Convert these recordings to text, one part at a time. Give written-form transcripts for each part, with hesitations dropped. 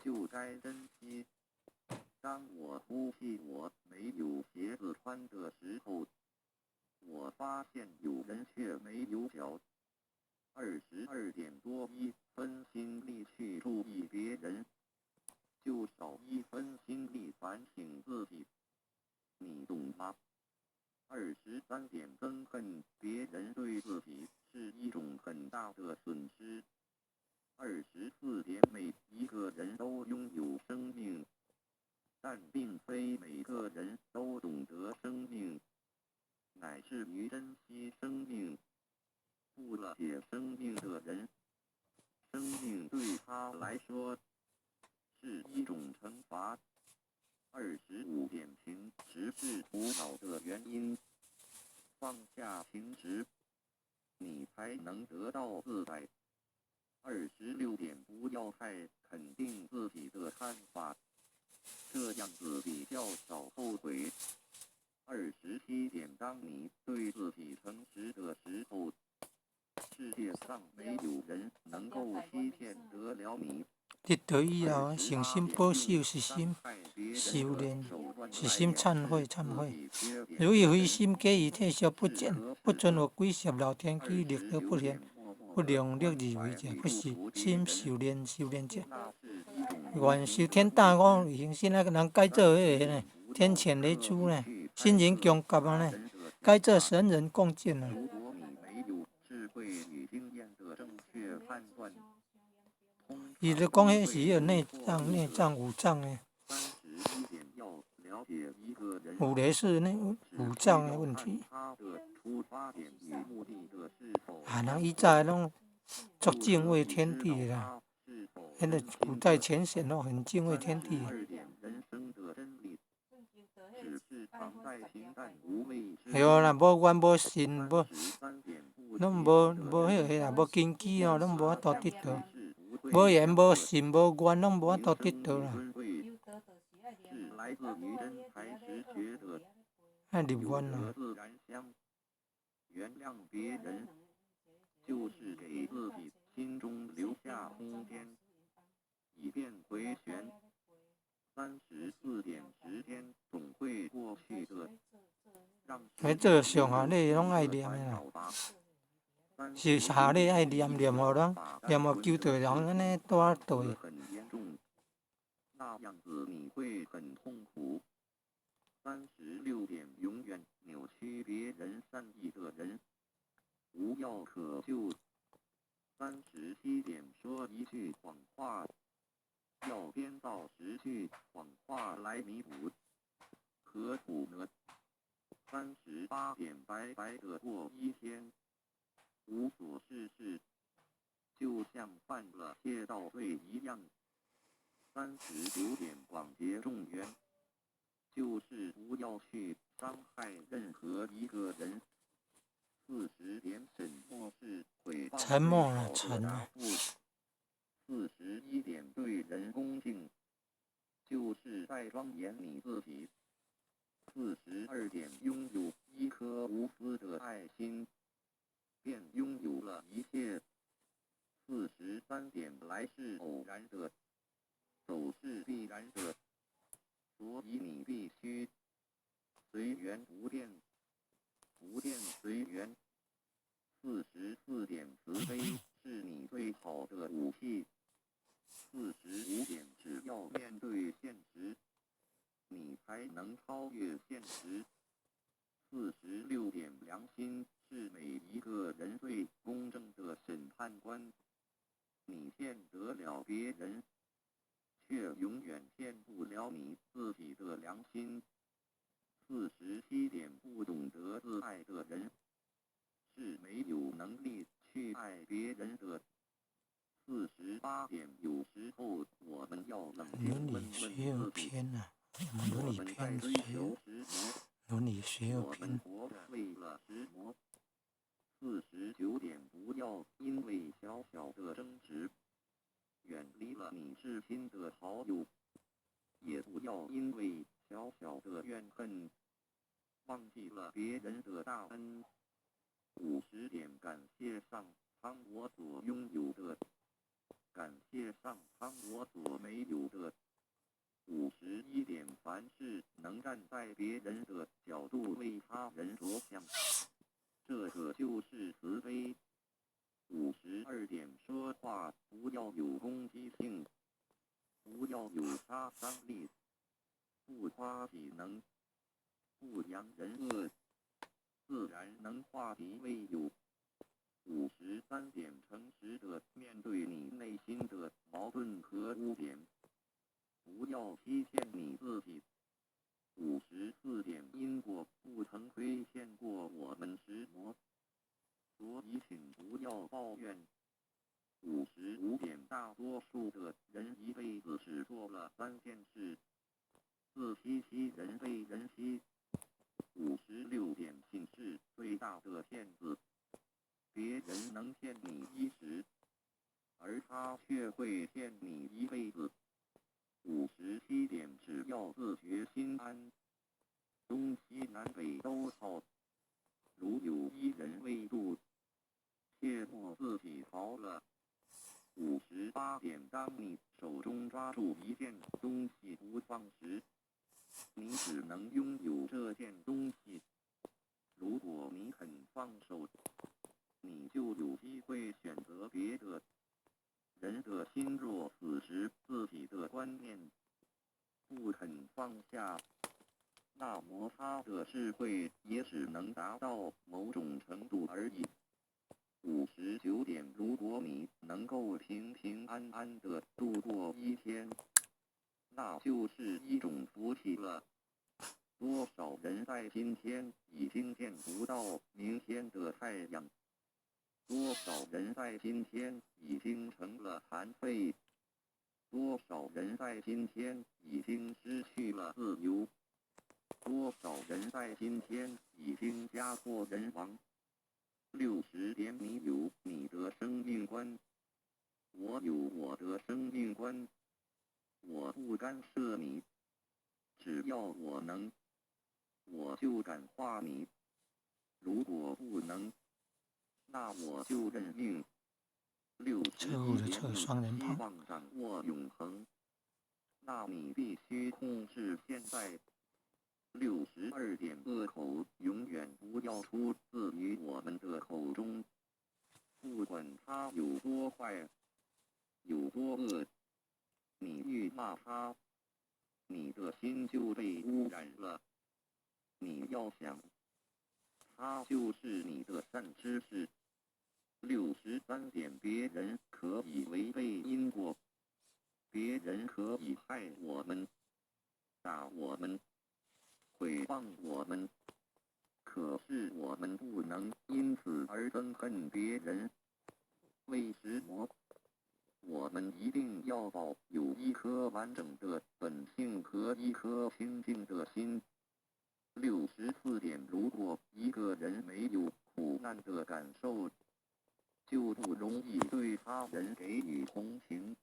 就该珍惜。当我哭泣我没有鞋子穿的时候，我发现有人却没有脚。22点多1分心力去注意别人，就少1分心力反省自己，你懂吗？23点憎恨别人对自己是一种很大的损失。24点每一个人都拥有生命，但并非每个人都懂得生命，乃至于珍惜生命。不了解生命的人，生命对他来说是一种惩罚。25点平时是苦恼的原因，放下平时，你才能得到自在。26点不要太肯定自己的看法，这样子比较少后悔。27点当你对自己诚实的时候，世界上没有人能够欺骗得了你。得到以後，誠心保守，實心修練，實心懺悔。如以灰心假意退縮不見，不准我歸攝老天去，力得不現，不量力而為者，不是心修練者。願受天大我行先那個人該做迄個呢，天譴雷誅呢，心人強夾啊呢，該做神人共進啊。伊就講迄是迄內臟五臟呢，有的是那五臟的問題。人以前攏足敬畏天地的啦，迄個古代前賢攏很敬畏天地的。對啦，無願無信，攏無迄個啦，無根基哦，攏無法度得到。無言無信無願，攏無法度得到啦。愛立願啦。原諒別人，就是給自己心中留下空間，以便回旋。34點時間總會過去的。這上下你攏愛念的啦。是下你愛念互人，念互求道人安尼帶對。那樣子你會很痛苦。36點永遠扭曲別人善意的人，無藥可救。37點說一句謊話，要編造10句謊話來彌補，何苦呢？38點白白的過一天，無所事事，就像犯了竊盜罪一樣。39點廣結眾緣，就是不要去傷害任何一個人。40點沉默是毀謗最好的答復。41點對人恭敬，就是在莊嚴你自己。42點擁有一顆無私的愛心，便擁有了一切。43點來是偶然的，走是必然的，所以你必須隨緣不變，不變隨緣。44點慈悲是你最好的武器。45點只要面對現實，你才能超越現實。46點良心是每一個人最公正的審判官，你騙得了別人，卻永遠騙不了你自己的良心。47點不懂得自愛的人，是沒有能力去愛別人的。48點有時候我們要冷靜問問自己，我們在追求什麼？我們活着為了什麼？49點不要因為小小的爭執，遠離了你至親的好友，也不要因為小小的怨恨，忘記了別人的大恩。50點感謝上蒼我所擁有的，感谢上苍我所没有的。51点，凡事能站在别人的角度为他人着想，这个就是慈悲。52点，说话不要有攻击性，不要有杀伤力，不夸体能，不扬人恶，自然能化敌为友。53点，诚实的面对你内心的矛盾和污点，不要欺骗你自己。54点，因果不曾亏欠过我们石魔，所以请不要抱怨。55点，大多数的人一辈子只做了3件事：自欺欺人，被人欺。56点，信是最大的骗子。别人能骗你一时，而他却会骗你一辈子。57点，只要自觉心安，东西南北都好。如有一人未度，切莫自己逃了。58点，当你手中抓住一件东西不放时，你只能拥有这件东西。如果你肯放手，你就有机会选择别的。人的心若死时，自己的观念不肯放下，那么他的智慧也只能达到某种程度而已。59点，如果你能够平平安安地度过一天，那就是一种福气了。多少人在今天已经见不到明天的太阳？多少人在今天已经成了残废？多少人在今天已经失去了自由？多少人在今天已经家破人亡？60点，你有你的生命观，我有我的生命观，我不干涉你，只要我能，我就感化你。如果不能，那我就认命。61点，你希望掌握永恒，那你必须控制现在。62点，恶口永远不要出自于我们的口中，不管他有多坏，有多恶，你愈骂他，你的心就被污染了。你要想，他就是你的善知识。63点，别人可以违背因果，别人可以害我们，打我们，诽谤我们，可是我们不能因此而憎恨别人。为石魔，我们一定要保有一颗完整的本性和一颗清净的心。64点，如果一个人没有苦难的感受，就不容易对他人给予同情。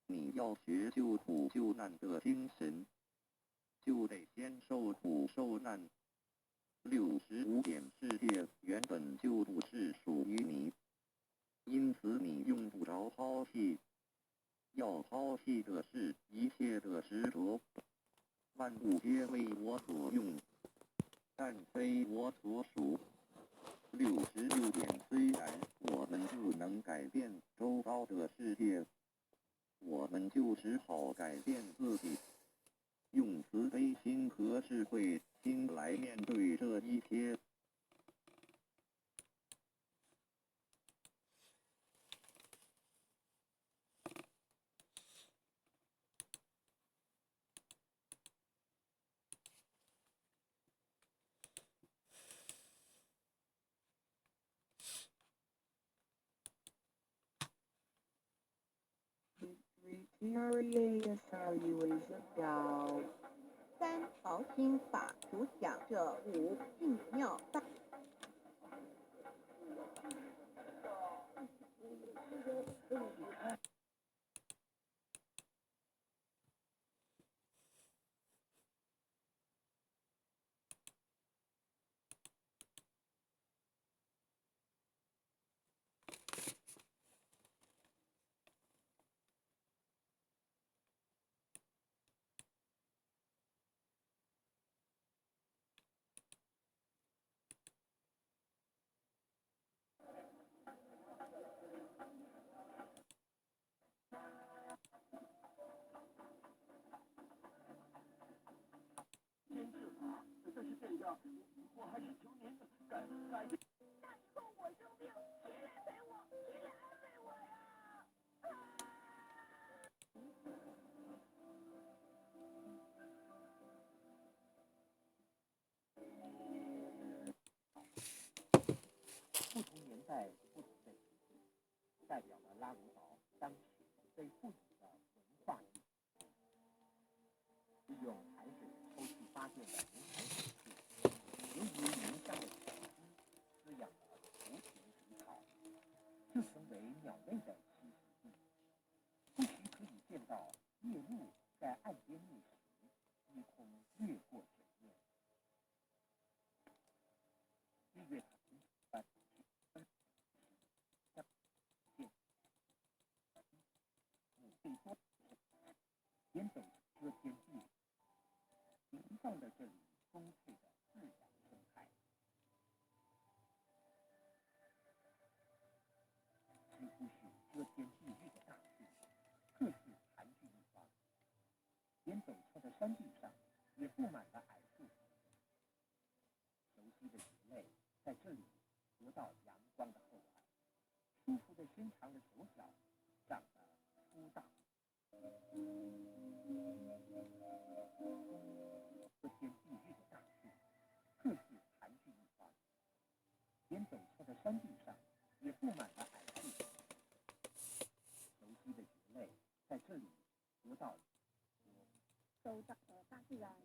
你要学救苦救难的精神，就得先受苦受难。65点，世界原本就不是属于你，因此你用不着抛弃。要抛弃的是一切的执着。万物皆为我所用，但非我所属。66点，虽然我们不能改变周遭的世界，我们就只好改变自己，用慈悲心和智慧心来面对这一切。Victorious Evaluation 表三朝心法主讲这5净妙大。不同年代不同的情境，代表了拉鲁岛当时最富有的文化意义。利用海水抽气发电的红海水库，由于泥沙的沉积，滋养了浮萍水草，就成为鸟类的栖息地。不时可以见到夜鹭在岸边觅食，低空掠过水面。日月潭沿北遮天蔽日，营造了这里丰沛的自然生态。几乎是遮天蔽日的大树，各自盘踞一方。沿北侧的山地上也布满了矮树。熟悉的鱼类在这里得到阳光的厚爱，舒服地伸长了手脚，长得粗大。遮天蔽日的大树，各自盘踞一方。沿北侧的山地上也布满了矮树。熟悉的鱼类在这里得到周遭的大自然。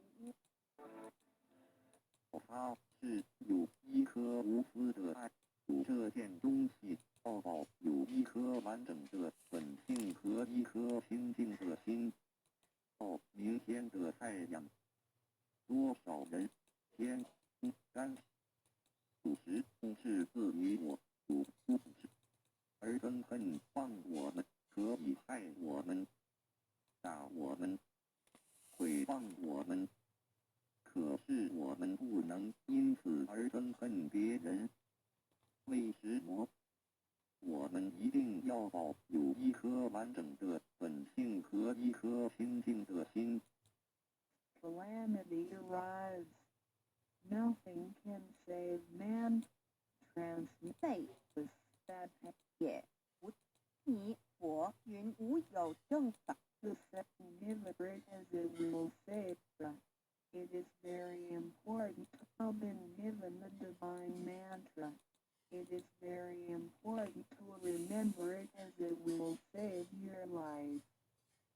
它是有一颗无私的爱，有这件东西，抱抱有一颗完整的本性和一颗清净的心。哦，明天的太阳，多少人天干有时控制自于我，有不是，而憎恨放我们，可以害我们，打我们，毁谤我们。可是我们不能因此而憎恨别人。为什么？我们一定要保有一颗完整的本性和一颗清净的心。Calamity arrives. Nothing can save man. Translate was that 也无你我云无有正法。The second deliberate as it will save. It is very important to have been given the divine mantra. It is very important to remember it as it will save your life.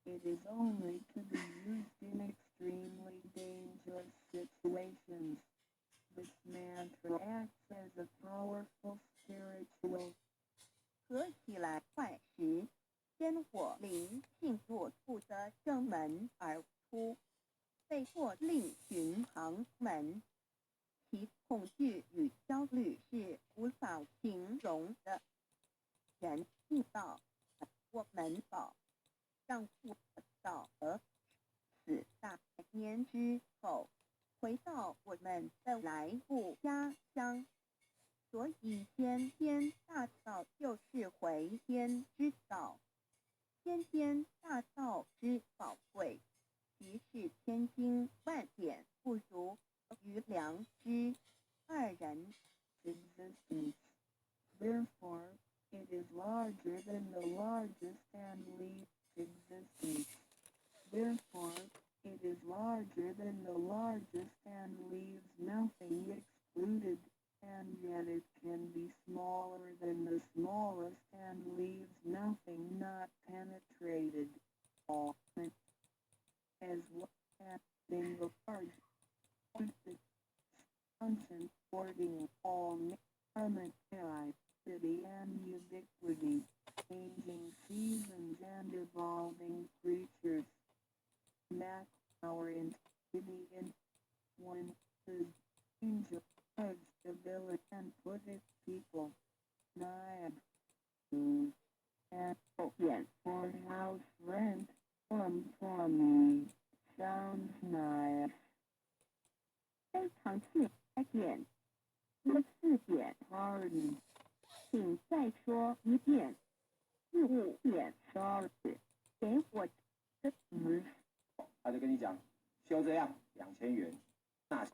It is only to be used in extremely dangerous situations. This mantra acts as a powerful spiritual. 合起来快时，先火灵性若处的正门而出。被迫另寻旁门，其恐惧与焦虑是无法形容的。人悟道，我们保让悟道而死大年之后，回到我们的来故家乡。所以天天大道就是回天之道，天天大道之宝贵。即是千金万点不如于良知，二人 existence. Therefore, it is larger than the largest and least existence. Therefore, it is larger than the largest and leaves nothing excluded, and yet it can be smaller than the smallest and leaves nothing not penetrated. All as well as being the large constant supporting all city and ubiquity, changing seasons and evolving creatures. That our intensity in one is angel of stability and put its people nigh food and yet for house rent for me sounds nice. 非常自然点，4点 pardon， 请再说一遍。5点 sorry， 给我他就跟你讲，修这样2000元，那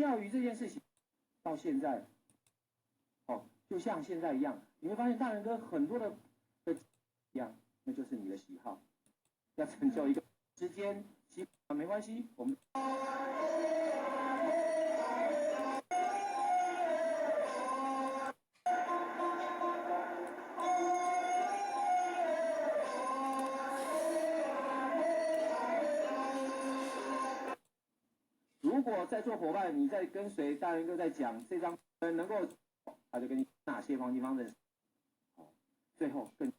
钓鱼这件事情到现在，哦，就像现在一样，你会发现大人哥很多的一样，那就是你的喜好。要成就一个时间习惯没关系，我们。如果在座伙伴你在跟随大人哥在讲这张能够，他就跟你哪些地方认识，最后更。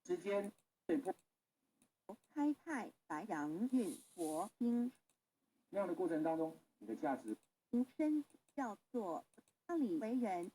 时间对破开泰白羊运国星那样的过程当中，你的价值身叫做家里为人。